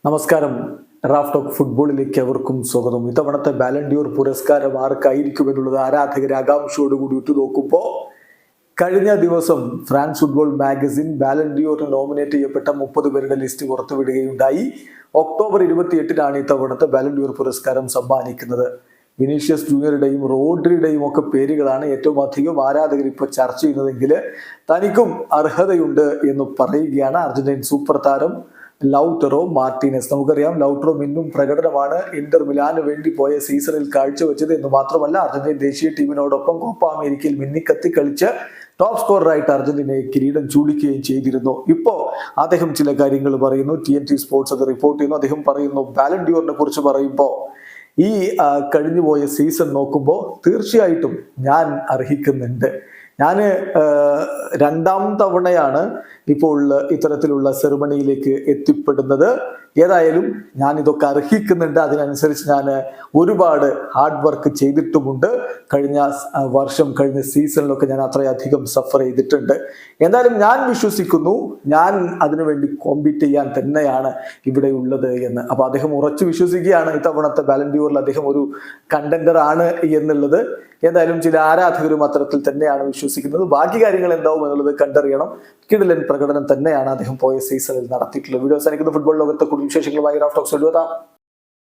നമസ്കാരം. Raf talk ഫുട്ബോളിലേക്ക് അവർക്കും സ്വാഗതം. ഇത്തവണത്തെ ബാലൻഡിയോർ പുരസ്കാരം ആർക്കായിരിക്കുമെന്നുള്ളത് ആരാധകരെ ആകാംക്ഷയോടുകൂടി ഉറ്റുനോക്കുമ്പോൾ കഴിഞ്ഞ ദിവസം ഫ്രാൻസ് ഫുട്ബോൾ മാഗസിൻ ബാലൻഡിയോറിന് നോമിനേറ്റ് ചെയ്യപ്പെട്ട 30 പേരുടെ ലിസ്റ്റ് പുറത്തുവിടുകയുണ്ടായി. ഒക്ടോബർ 28-നാണ് ഇത്തവണത്തെ ബാലൻഡിയോർ പുരസ്കാരം സമ്മാനിക്കുന്നത്. വിനീഷ്യസ് ജൂനിയറുടെയും റോഡ്രിയുടെയും ഒക്കെ പേരുകളാണ് ഏറ്റവും അധികം ആരാധകർ ഇപ്പോൾ ചർച്ച ചെയ്യുന്നതെങ്കിൽ തനിക്കും അർഹതയുണ്ട് എന്ന് പറയുകയാണ് അർജന്റീൻ സൂപ്പർ താരം ലൗട്ടറോ മാർട്ടീനസ്. നമുക്കറിയാം, ലൗട്ടറോ മിന്നും പ്രകടനമാണ് ഇന്റർ മിലാന് വേണ്ടി പോയ സീസണിൽ കാഴ്ചവെച്ചത് എന്ന് മാത്രമല്ല, അർജന്റീൻ ദേശീയ ടീമിനോടൊപ്പം കോപ്പ അമേരിക്കയിൽ മിന്നിക്കത്തി കളിച്ച് ടോപ്പ് സ്കോററായിട്ട് അർജന്റീനയെ കിരീടം ചൂടിക്കുകയും ചെയ്തിരുന്നു. ഇപ്പോ അദ്ദേഹം ചില കാര്യങ്ങൾ പറയുന്നു. TNT സ്പോർട്സ് അത് റിപ്പോർട്ട് ചെയ്യുന്നു. അദ്ദേഹം പറയുന്നു, ബാലൻഡിയോറിനെ കുറിച്ച് പറയുമ്പോൾ ഈ കഴിഞ്ഞുപോയ സീസൺ നോക്കുമ്പോൾ തീർച്ചയായിട്ടും ഞാൻ അർഹിക്കുന്നുണ്ട്. ഞാൻ രണ്ടാം തവണയാണ് ഇപ്പോൾ ഇത്തരത്തിലുള്ള സെറിമണിയിലേക്ക് എത്തിപ്പെടുന്നത്. ഏതായാലും ഞാൻ ഇതൊക്കെ അർഹിക്കുന്നുണ്ട്. അതിനനുസരിച്ച് ഞാൻ ഒരുപാട് ഹാർഡ് വർക്ക് ചെയ്തിട്ടുമുണ്ട്. കഴിഞ്ഞ വർഷം, കഴിഞ്ഞ സീസണിലൊക്കെ ഞാൻ അത്രയധികം സഫർ ചെയ്തിട്ടുണ്ട്. എന്തായാലും ഞാൻ വിശ്വസിക്കുന്നു, ഞാൻ അതിനുവേണ്ടി കോമ്പീറ്റ് ചെയ്യാൻ തന്നെയാണ് ഇവിടെ ഉള്ളത് എന്ന്. അപ്പൊ അദ്ദേഹം ഉറച്ചു വിശ്വസിക്കുകയാണ് ഇത്തവണത്തെ ബാലൻഡിയോറിൽ അദ്ദേഹം ഒരു കണ്ടന്റർ ആണ് എന്നുള്ളത്. എന്തായാലും ചില ആരാധകരും അത്തരത്തിൽ തന്നെയാണ് വിശ്വസിക്കുന്നത്. ബാക്കി കാര്യങ്ങൾ എന്താവും എന്നുള്ളത് കണ്ടറിയണം. കിടിലൻ പ്രകടനം തന്നെയാണ് അദ്ദേഹം പോയ സീസണിൽ നടത്തിയിട്ടുള്ളത്. വീഡിയോ അവസാനിക്കുന്ന ഫുട്ബോൾ ലോകത്തെ കൂടുതൽ വിശേഷങ്ങളുമായി റാഫ് ടോക്സ് എടുത്താം.